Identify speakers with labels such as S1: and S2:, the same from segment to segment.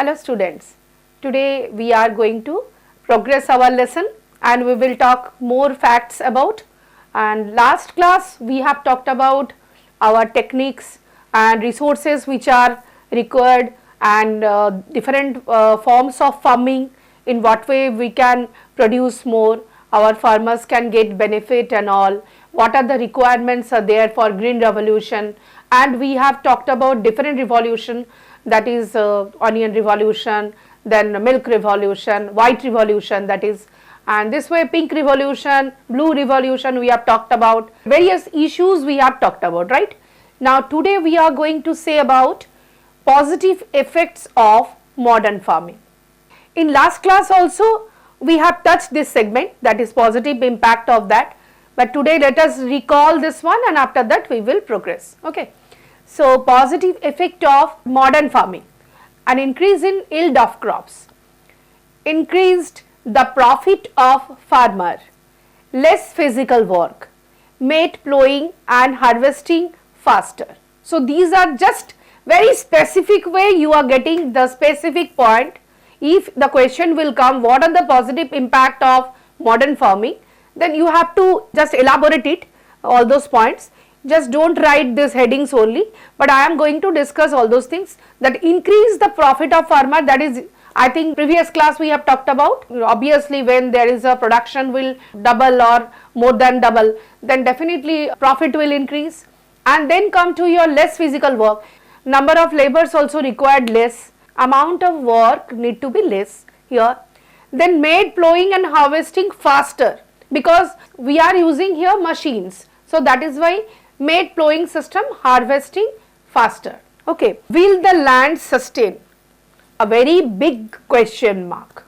S1: Hello students, today we are going to progress our lesson and we will talk more facts about, and last class we have talked about our techniques and resources which are required and different forms of farming, in what way we can produce more, our farmers can get benefit and all, what are the requirements are there for green revolution, and we have talked about different revolution, that is onion revolution, then milk revolution, white revolution, that is, and this way pink revolution, blue revolution we have talked about, various issues we have talked about, right. Now today we are going to say about positive effects of modern farming. In last class also we have touched this segment, that is positive impact of that, but today let us recall this one and after that we will progress. Okay. So, positive effect of modern farming: an increase in yield of crops, increased the profit of farmer, less physical work, made plowing and harvesting faster. So, these are just very specific way you are getting the specific point. If the question will come, what are the positive impact of modern farming, then you have to just elaborate it, all those points. Just do not write these headings only, but I am going to discuss all those things that increase the profit of farmer, that is, I think previous class we have talked about. Obviously when there is a production will double or more than double, then definitely profit will increase, and then come to your less physical work, number of laborers also required less, amount of work need to be less here, then made plowing and harvesting faster, because we are using here machines, so that is why made plowing system, harvesting faster. Okay. Will the land sustain? A very big question mark.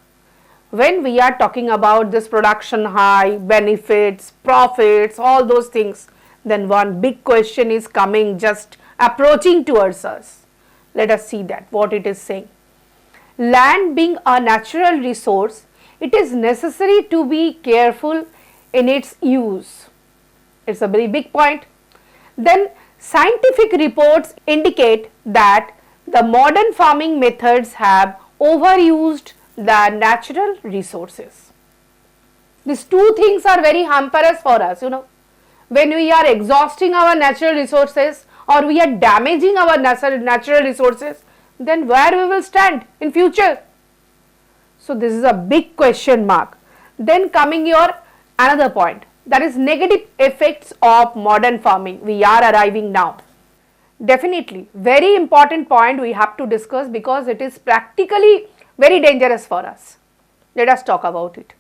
S1: When we are talking about this production high, benefits, profits, all those things, then one big question is coming, just approaching towards us. Let us see that what it is saying. Land being a natural resource, it is necessary to be careful in its use. It's a very big point. Then scientific reports indicate that the modern farming methods have overused the natural resources. These two things are very hamperous for us, when we are exhausting our natural resources or we are damaging our natural resources, then where we will stand in future? So this is a big question mark. Then coming your another point, that is negative effects of modern farming. We are arriving now. Definitely very important point we have to discuss, because it is practically very dangerous for us. Let us talk about it.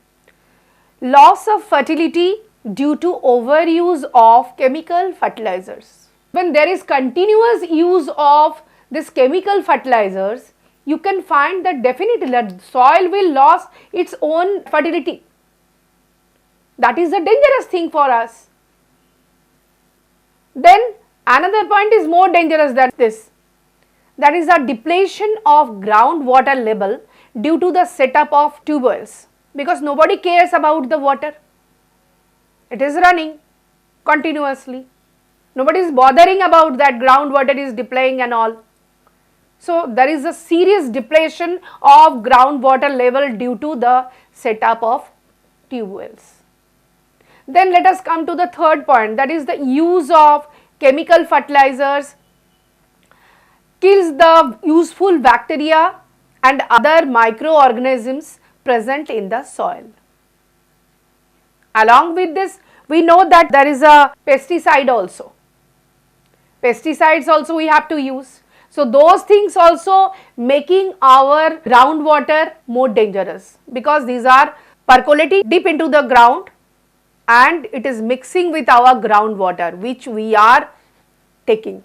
S1: Loss of fertility due to overuse of chemical fertilizers. When there is continuous use of this chemical fertilizers, you can find that definitely that soil will lose its own fertility. That is a dangerous thing for us. Then another point is more dangerous than this. That is a depletion of groundwater level due to the setup of tube wells, because nobody cares about the water. It is running continuously. Nobody is bothering about that groundwater is depleting and all. So there is a serious depletion of groundwater level due to the setup of tube wells. Then let us come to the third point, that is the use of chemical fertilizers kills the useful bacteria and other microorganisms present in the soil. Along with this, we know that there is a pesticide also. Pesticides also we have to use. So those things also making our groundwater more dangerous, because these are percolating deep into the ground and it is mixing with our groundwater which we are taking.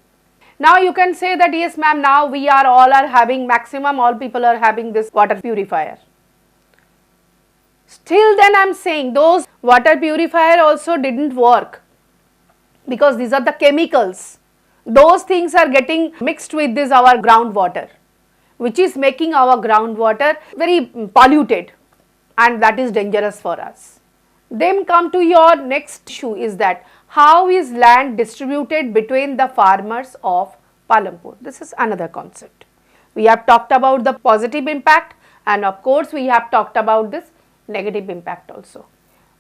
S1: Now you can say that yes ma'am, now we are all having, maximum all people are having this water purifier. Still then I am saying those water purifier also didn't work, because these are the chemicals. Those things are getting mixed with this our groundwater, which is making our groundwater very polluted, and that is dangerous for us. Then come to your next issue is that how is land distributed between the farmers of Palampur? This is another concept. We have talked about the positive impact, and of course we have talked about this negative impact also.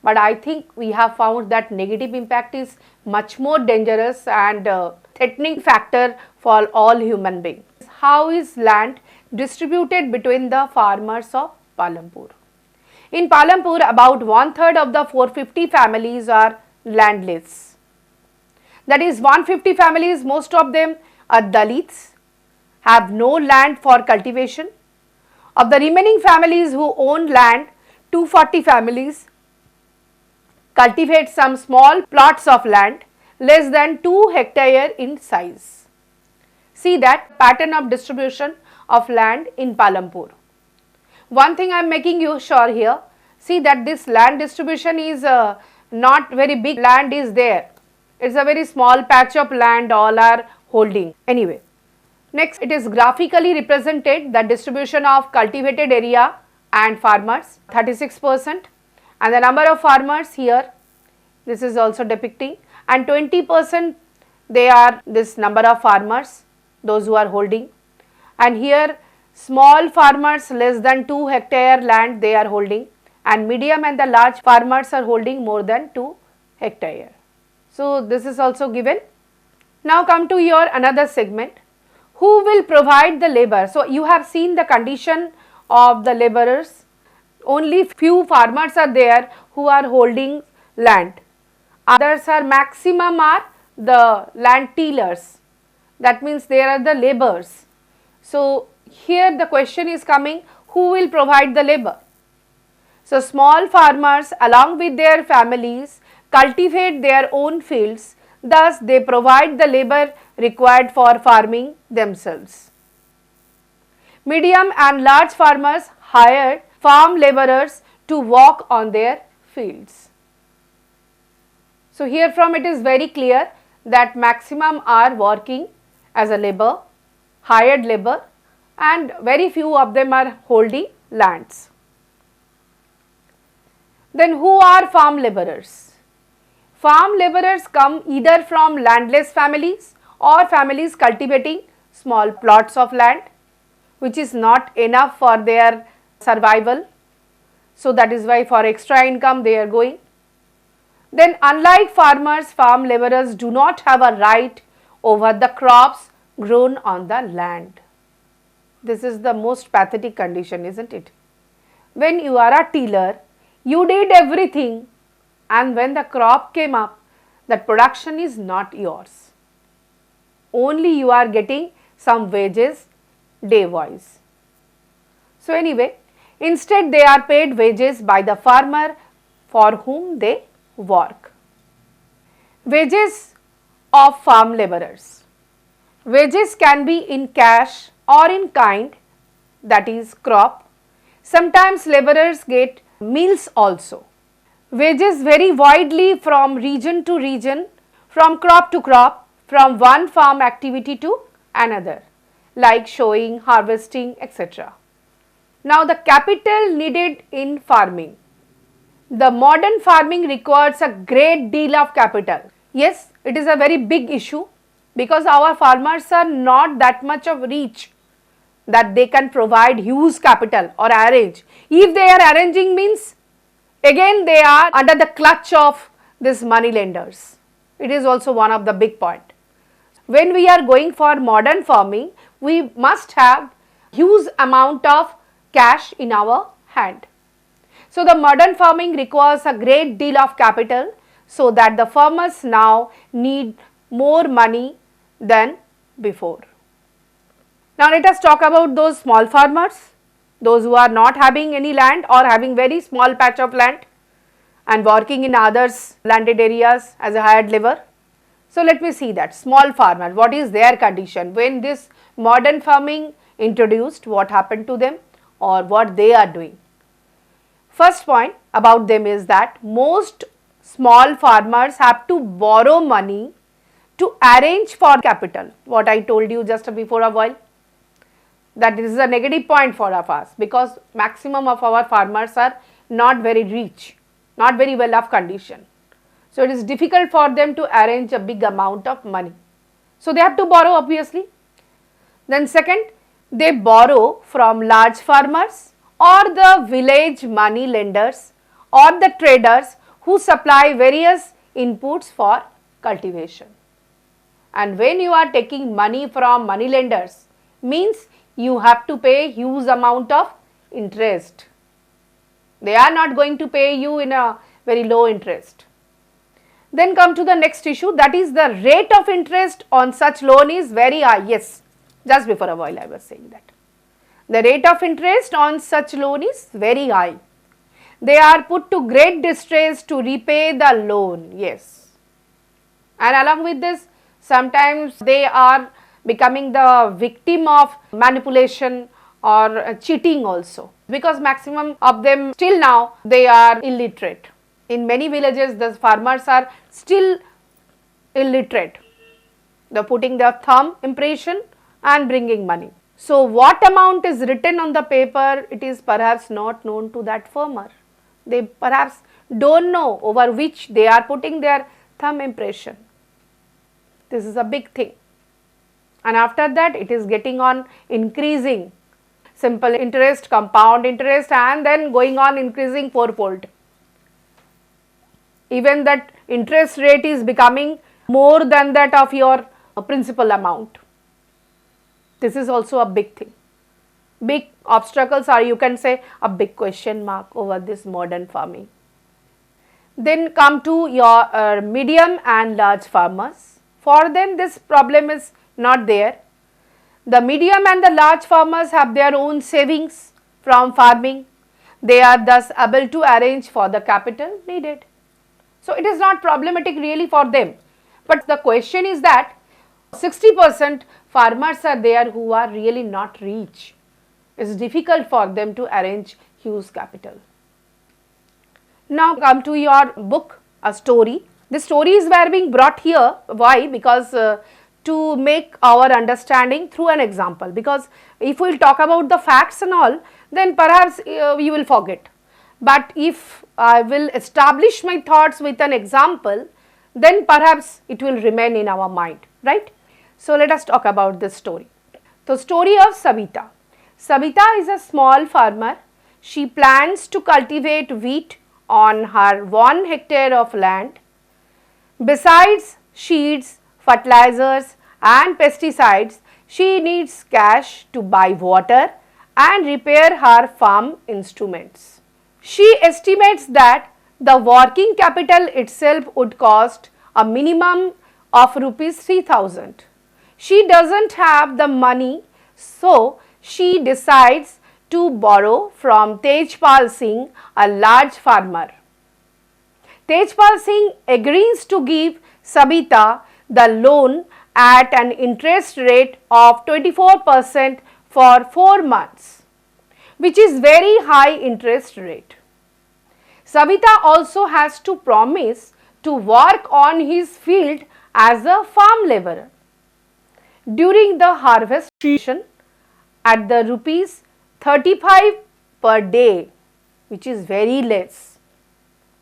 S1: But I think we have found that negative impact is much more dangerous and threatening factor for all human beings. How is land distributed between the farmers of Palampur? In Palampur, about 1/3 of the 450 families are landless. That is 150 families, most of them are Dalits, have no land for cultivation. Of the remaining families who own land, 240 families cultivate some small plots of land less than 2 hectares in size. See that pattern of distribution of land in Palampur. One thing I am making you sure here, see that this land distribution is not very big land is there. It is a very small patch of land all are holding. Anyway, next it is graphically represented the distribution of cultivated area and farmers 36%, and the number of farmers here, this is also depicting, and 20% they are this number of farmers, those who are holding, and here small farmers less than 2 hectare land they are holding, and medium and the large farmers are holding more than 2 hectare. So this is also given. Now come to your another segment. Who will provide the labor? So you have seen the condition of the laborers. Only few farmers are there who are holding land. Others are maximum are the land tillers. That means they are the laborers. So here the question is coming, who will provide the labor? So small farmers along with their families cultivate their own fields, thus they provide the labor required for farming themselves. Medium and large farmers hire farm laborers to work on their fields. So here from it is very clear that maximum are working as a labor, hired labor, and very few of them are holding lands. Then who are farm laborers? Farm laborers come either from landless families or families cultivating small plots of land which is not enough for their survival. So that is why for extra income they are going. Then unlike farmers, farm laborers do not have a right over the crops grown on the land. This is the most pathetic condition, isn't it? When you are a tiller, you did everything, and when the crop came up, that production is not yours. Only you are getting some wages day wise. So anyway, instead they are paid wages by the farmer for whom they work. Wages of farm laborers. Wages can be in cash or in kind, that is crop. Sometimes laborers get meals also. Wages vary widely from region to region, from crop to crop, from one farm activity to another, like sowing, harvesting, etc. Now the capital needed in farming. The modern farming requires a great deal of capital. Yes, it is a very big issue because our farmers are not that much of rich that they can provide huge capital or arrange. If they are arranging means, again they are under the clutch of these money lenders. It is also one of the big point. When we are going for modern farming, we must have huge amount of cash in our hand. So the modern farming requires a great deal of capital, so that the farmers now need more money than before. Now let us talk about those small farmers, those who are not having any land or having very small patch of land and working in others landed areas as a hired labor. So let me see that small farmer, what is their condition when this modern farming introduced, what happened to them or what they are doing. First point about them is that most small farmers have to borrow money to arrange for capital, what I told you just before a while. That is a negative point for us because maximum of our farmers are not very rich, not very well off condition. So it is difficult for them to arrange a big amount of money. So they have to borrow obviously. Then second, They borrow from large farmers or the village money lenders or the traders who supply various inputs for cultivation. And when you are taking money from money lenders, means you have to pay huge amount of interest. They are not going to pay you in a very low interest. Then come to the next issue, that is the rate of interest on such loan is very high. Yes, just before a while I was saying that. The rate of interest on such loan is very high. They are put to great distress to repay the loan. Yes. And along with this, sometimes they are becoming the victim of manipulation or cheating also, because maximum of them still now they are illiterate. In many villages the farmers are still illiterate. They are putting their thumb impression and bringing money. So what amount is written on the paper, it is perhaps not known to that farmer. They perhaps don't know over which they are putting their thumb impression. This is a big thing. And after that it is getting on increasing, simple interest, compound interest, and then going on increasing fourfold. Even that interest rate is becoming more than that of your principal amount. This is also a big thing. Big obstacles, or you can say a big question mark over this modern farming. Then come to your medium and large farmers. For them this problem is not there. The medium and the large farmers have their own savings from farming. They are thus able to arrange for the capital needed. So it is not problematic really for them. But the question is that 60% farmers are there who are really not rich. It is difficult for them to arrange huge capital. Now come to your book, a story. The stories were being brought here. Why? Because to make our understanding through an example. Because if we will talk about the facts and all, then perhaps we will forget. But if I will establish my thoughts with an example, then perhaps it will remain in our mind, right? So let us talk about this story. The story of Savita. Savita is a small farmer. She plans to cultivate wheat on her 1 hectare of land. Besides seeds, fertilizers and pesticides, she needs cash to buy water and repair her farm instruments. She estimates that the working capital itself would cost a minimum of rupees 3000. She doesn't have the money, so she decides to borrow from Tejpal Singh, a large farmer. Tejpal Singh agrees to give Sabita the loan at an interest rate of 24% for 4 months, which is very high interest rate. Savita also has to promise to work on his field as a farm laborer. During the harvest season at the rupees 35 per day, which is very less.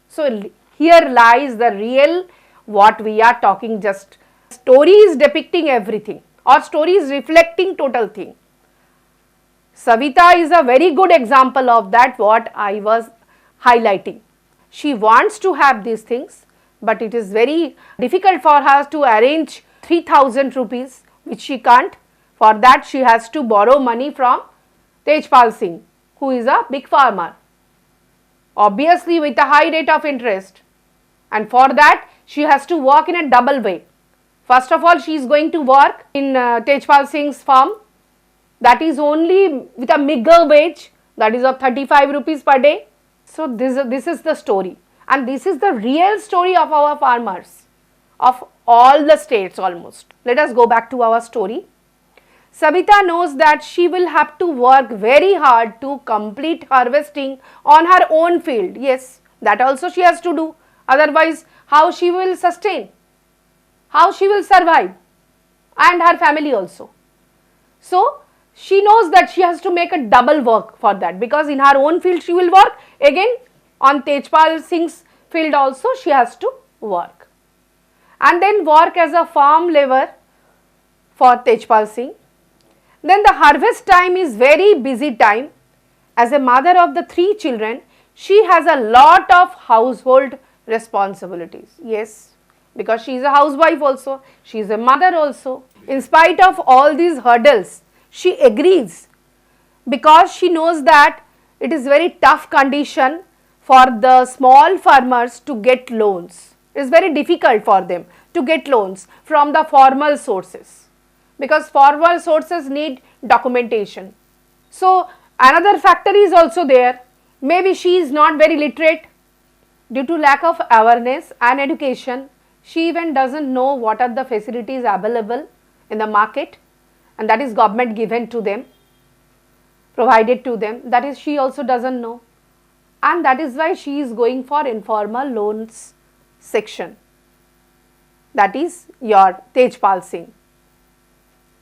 S1: So here lies the real what we are talking, just story is depicting everything or story is reflecting total thing. Savita is a very good example of that what I was highlighting. She wants to have these things, but it is very difficult for her to arrange 3000 rupees, which she can't. For that she has to borrow money from Tejpal Singh, who is a big farmer, obviously with a high rate of interest, and for that she has to work in a double way. First of all, she is going to work in Tejpal Singh's farm, that is only with a meager wage, that is of 35 rupees per day. So this is the story, and this is the real story of our farmers of all the states almost. Let us go back to our story. Savita knows that she will have to work very hard to complete harvesting on her own field. Yes, that also she has to do. Otherwise, how she will sustain? How she will survive? And her family also. So, she knows that she has to make a double work for that, because in her own field she will work, again on Tejpal Singh's field also she has to work, and then work as a farm laborer for Tejpal Singh. Then the harvest time is very busy time. As a mother of the 3 children, she has a lot of household responsibilities. Yes, because she is a housewife also, she is a mother also. In spite of all these hurdles, she agrees because she knows that it is very tough condition for the small farmers to get loans. It is very difficult for them to get loans from the formal sources, because formal sources need documentation. So another factor is also there. Maybe she is not very literate. Due to lack of awareness and education, she even doesn't know what are the facilities available in the market, and that is government given to them, provided to them, that is she also doesn't know, and that is why she is going for informal loans section, that is your Tejpal Singh,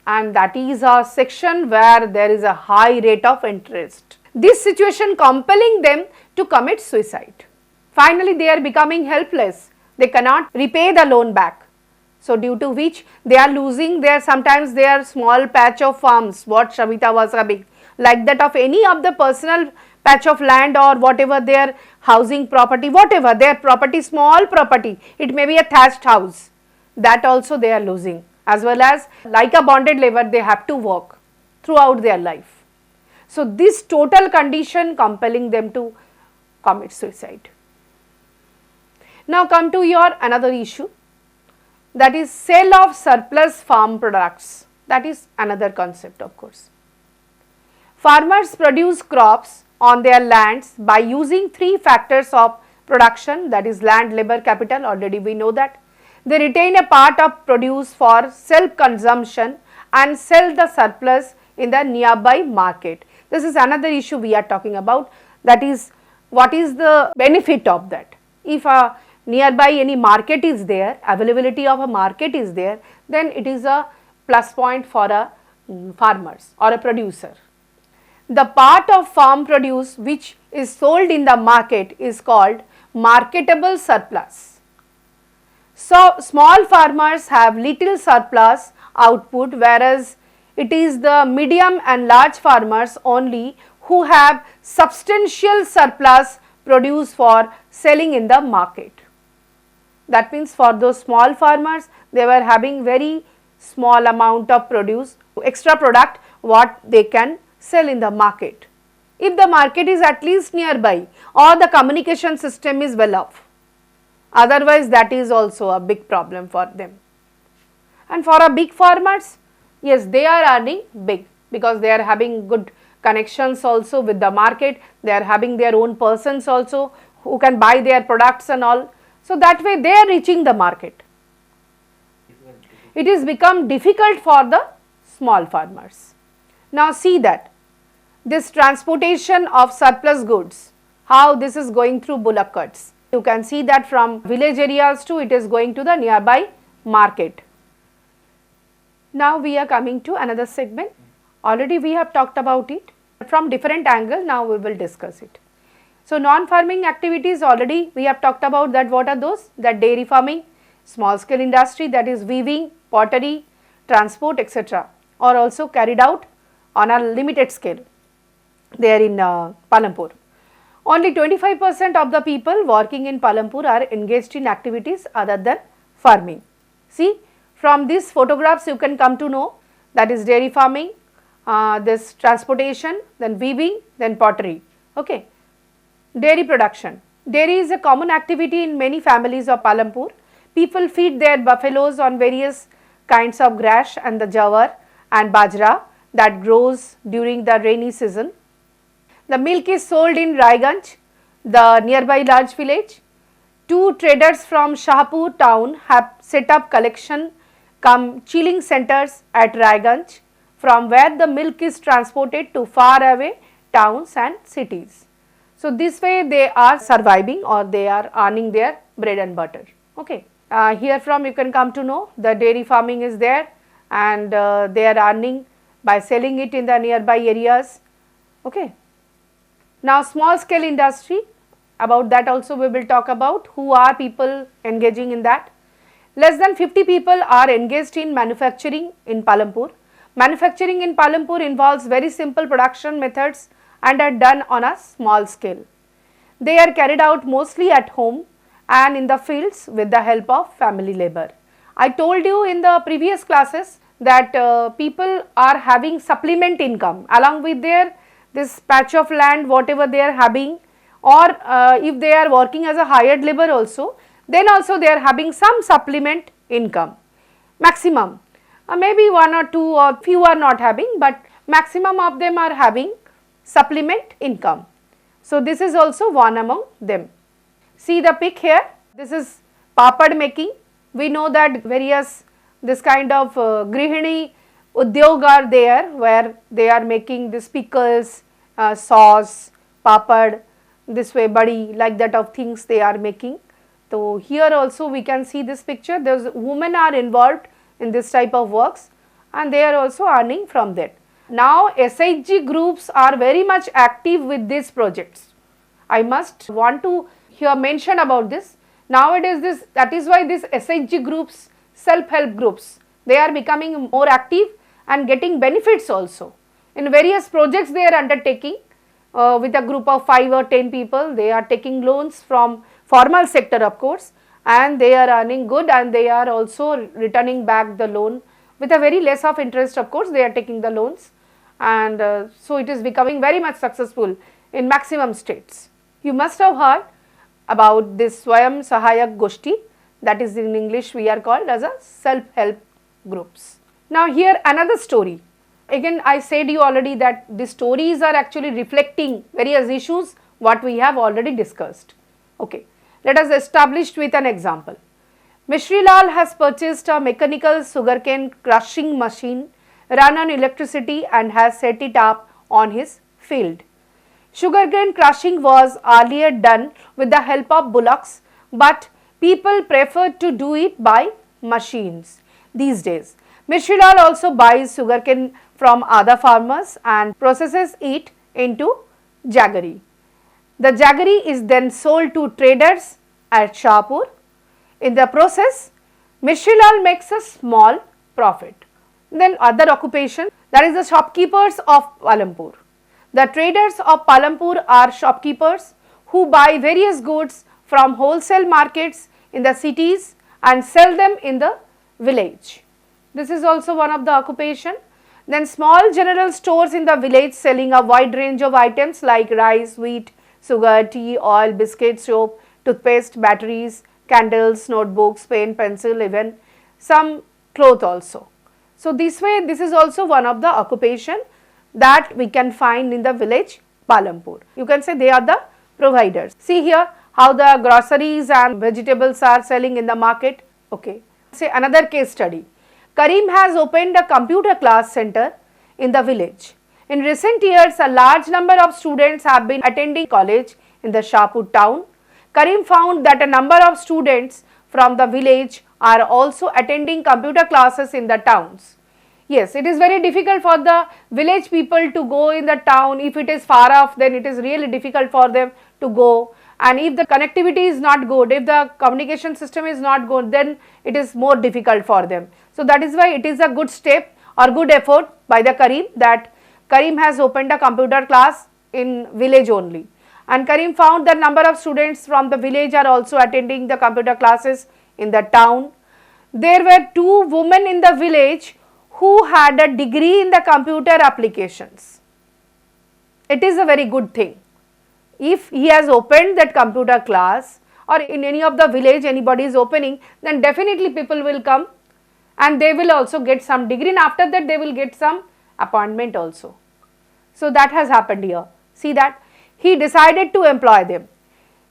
S1: and that is a section where there is a high rate of interest. This situation compelling them to commit suicide. Finally, they are becoming helpless. They cannot repay the loan back. So due to which they are losing their, sometimes their small patch of farms, what Shamita was having, like that of any of the personal patch of land or whatever their housing property, whatever their property, small property, it may be a thatched house, that also they are losing, as well as like a bonded labor they have to work throughout their life. So this total condition compelling them to commit suicide. Now come to your another issue, that is sale of surplus farm products. That is another concept, of course. Farmers produce crops on their lands by using 3 factors of production, that is land, labor, capital, already we know that. They retain a part of produce for self consumption and sell the surplus in the nearby market. This is another issue we are talking about, that is what is the benefit of that. If a nearby any market is there, availability of a market is there, then it is a plus point for a farmers or a producer. The part of farm produce which is sold in the market is called marketable surplus. So small farmers have little surplus output, whereas it is the medium and large farmers only who have substantial surplus produce for selling in the market. That means for those small farmers, they were having very small amount of produce, extra product what they can sell in the market. If the market is at least nearby or the communication system is well off, otherwise that is also a big problem for them. And for a big farmers, yes, they are earning big because they are having good connections also with the market, they are having their own persons also who can buy their products and all. So that way they are reaching the market. It is become difficult for the small farmers. Now see that this transportation of surplus goods, how this is going through bullock carts. You can see that from village areas to it is going to the nearby market. Now we are coming to another segment. Already we have talked about it from different angle. Now we will discuss it. So non-farming activities, already we have talked about that. What are those? That dairy farming, small scale industry, that is weaving, pottery, transport, etc. are also carried out on a limited scale there in Palampur. Only 25% of the people working in Palampur are engaged in activities other than farming. See, from these photographs you can come to know that is dairy farming, this transportation, then weaving, then pottery. Okay. Dairy production. Dairy is a common activity in many families of Palampur. People feed their buffaloes on various kinds of grass and the jawar and bajra that grows during the rainy season. The milk is sold in Raiganj, the nearby large village. 2 traders from Shahpur town have set up collection cum chilling centers at Raiganj, from where the milk is transported to far away towns and cities. So this way they are surviving or they are earning their bread and butter. Okay. Here from you can come to know the dairy farming is there, and they are earning by selling it in the nearby areas. Okay. Now small scale industry, about that also we will talk about who are people engaging in that. Less than 50 people are engaged in manufacturing in Palampur. Manufacturing in Palampur involves very simple production methods and are done on a small scale. They are carried out mostly at home and in the fields with the help of family labor. I told you in the previous classes that people are having supplement income along with their this patch of land whatever they are having, or if they are working as a hired labor also, then also they are having some supplement income. Maximum, maybe one or two or few are not having, but maximum of them are having supplement income. So, this is also one among them. See the pic here, this is papad making. We know that various this kind of grihini udyog are there where they are making this pickles, sauce, papad, this way badi, like that of things they are making. So, here also we can see this picture, those women are involved in this type of works and they are also earning from that. Now, SHG groups are very much active with these projects. I must want to here mention about this. Nowadays that is why these SHG groups, self-help groups, they are becoming more active and getting benefits also. In various projects they are undertaking with a group of 5 or 10 people, they are taking loans from formal sector of course, and they are earning good and they are also returning back the loan with a very less of interest of course, they are taking the loans, and so it is becoming very much successful in maximum states. You must have heard about this Swayam Sahayak Goshti, that is in English we are called as a self-help groups. Now here another story, again I said you already that the stories are actually reflecting various issues what we have already discussed. Okay, let us establish with an example. Mishri Lal has purchased a mechanical sugarcane crushing machine run on electricity and has set it up on his field. Sugarcane crushing was earlier done with the help of bullocks, but people prefer to do it by machines these days. Mishri Lal also buys sugarcane from other farmers and processes it into jaggery. The jaggery is then sold to traders at Shahpur. In the process, Mishri Lal makes a small profit. Then other occupation, that is the shopkeepers of Palampur. The traders of Palampur are shopkeepers who buy various goods from wholesale markets in the cities and sell them in the village. This is also one of the occupation. Then small general stores in the village selling a wide range of items like rice, wheat, sugar, tea, oil, biscuits, soap, toothpaste, batteries, candles, notebooks, pen, pencil, even some cloth also. So, this way this is also one of the occupation that we can find in the village Palampur. You can say they are the providers. See here how the groceries and vegetables are selling in the market. Okay. Say another case study. Karim has opened a computer class center in the village. In recent years, a large number of students have been attending college in the Shahpur town. Karim found that a number of students from the village are also attending computer classes in the towns. Yes, it is very difficult for the village people to go in the town. If it is far off, then it is really difficult for them to go. And if the connectivity is not good, if the communication system is not good, then it is more difficult for them. So, that is why it is a good step or good effort by the Karim that Karim has opened a computer class in village only. And Karim found that number of students from the village are also attending the computer classes in the town. There were 2 women in the village who had a degree in the computer applications. It is a very good thing. If he has opened that computer class or in any of the village anybody is opening, then definitely people will come and they will also get some degree, and after that they will get some appointment also. So, that has happened here. See that he decided to employ them.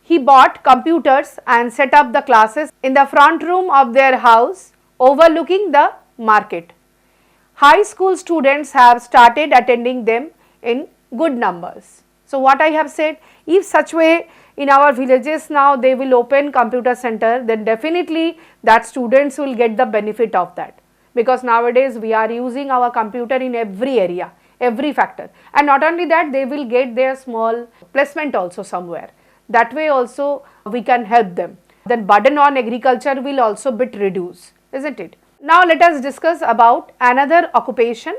S1: He bought computers and set up the classes in the front room of their house overlooking the market. High school students have started attending them in good numbers. So, what I have said, if such way in our villages now they will open computer center, then definitely that students will get the benefit of that, because nowadays we are using our computer in every area, every factor, and not only that, they will get their small placement also somewhere. That way also we can help them. Then burden on agriculture will also bit reduce, isn't it? Now let us discuss about another occupation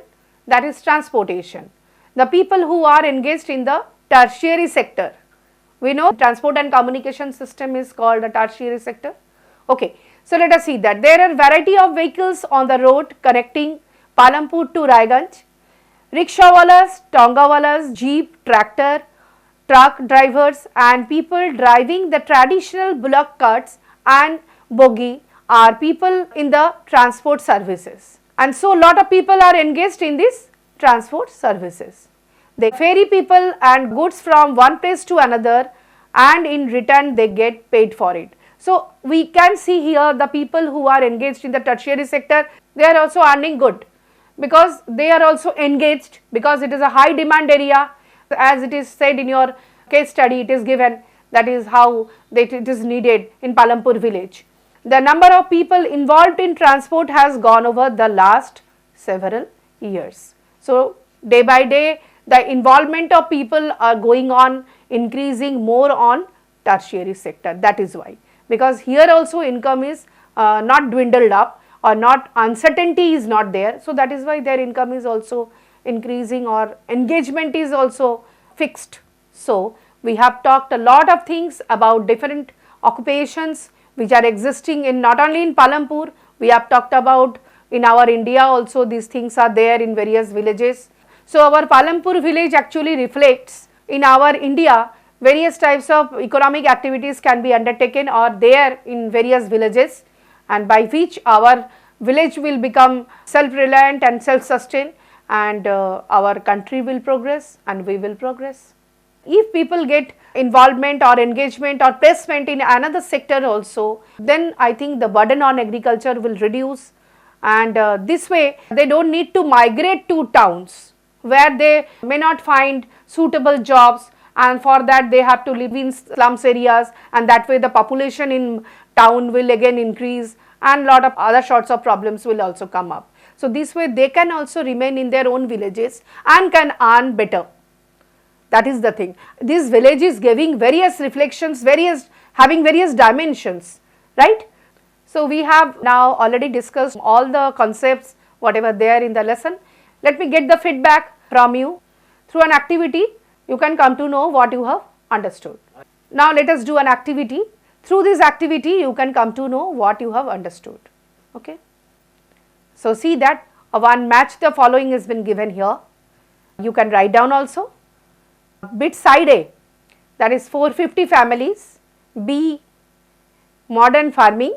S1: that is transportation. The people who are engaged in the tertiary sector, we know transport and communication system is called a tertiary sector. Okay, so let us see that there are variety of vehicles on the road connecting Palampur to Raiganj. Rickshawalas, tongawalas, jeep, tractor, truck drivers and people driving the traditional bullock carts and bogie are people in the transport services. And so lot of people are engaged in this transport services. They ferry people and goods from one place to another and in return they get paid for it. So we can see here the people who are engaged in the tertiary sector, they are also earning good because they are also engaged, because it is a high demand area, as it is said in your case study, it is given that is how it is needed in Palampur village. The number of people involved in transport has gone over the last several years. So day by day the involvement of people are going on increasing more on tertiary sector. That is why, because here also income is not dwindled up or not, uncertainty is not there. So that is why their income is also increasing or engagement is also fixed. So we have talked a lot of things about different occupations which are existing in not only in Palampur, we have talked about in our India also these things are there in various villages. So our Palampur village actually reflects in our India various types of economic activities can be undertaken or there in various villages, and by which our village will become self-reliant and self-sustained, and our country will progress and we will progress. If people get involvement or engagement or placement in another sector also, then I think the burden on agriculture will reduce, and this way they do not need to migrate to towns where they may not find suitable jobs, and for that they have to live in slums areas, and that way the population in town will again increase and lot of other sorts of problems will also come up. So this way they can also remain in their own villages and can earn better. That is the thing. This village is giving various reflections, having various dimensions, right? So we have now already discussed all the concepts whatever there in the lesson. Let me get the feedback from you. Through an activity you can come to know what you have understood. Now let us do an activity. Through this activity you can come to know what you have understood. Okay. So see that one match the following has been given here. You can write down also. Bit side A, that is 450 families, B modern farming,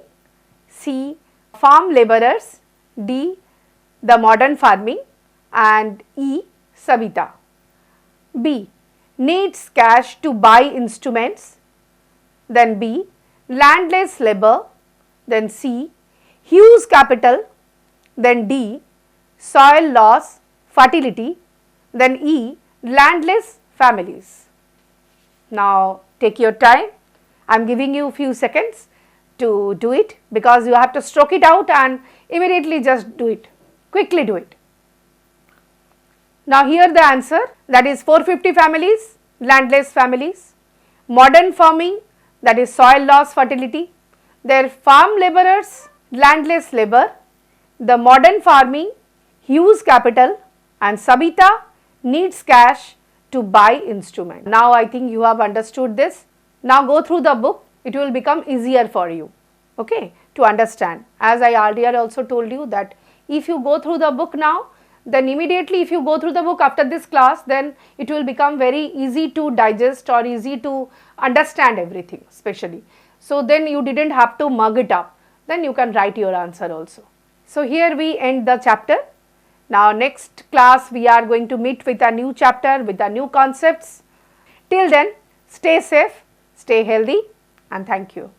S1: C farm laborers, D the modern farming, and E Sabita. B needs cash to buy instruments, then B landless labor, then C huge capital, then D soil loss, fertility, then E landless families. Now take your time, I am giving you few seconds to do it, because you have to stroke it out and immediately just do it, quickly do it. Now here the answer, that is 450 families, landless families, modern farming, that is soil loss, fertility, their farm laborers, landless labor, the modern farming, huge capital, and Sabita needs cash to buy instrument. Now I think you have understood this. Now go through the book, it will become easier for you, okay, to understand. As I earlier also told you that if you go through the book now, then immediately if you go through the book after this class, then it will become very easy to digest or easy to understand everything especially. So then you did not have to mug it up, then you can write your answer also. So here we end the chapter. Now next class we are going to meet with a new chapter with the new concepts. Till then, stay safe, stay healthy, and thank you.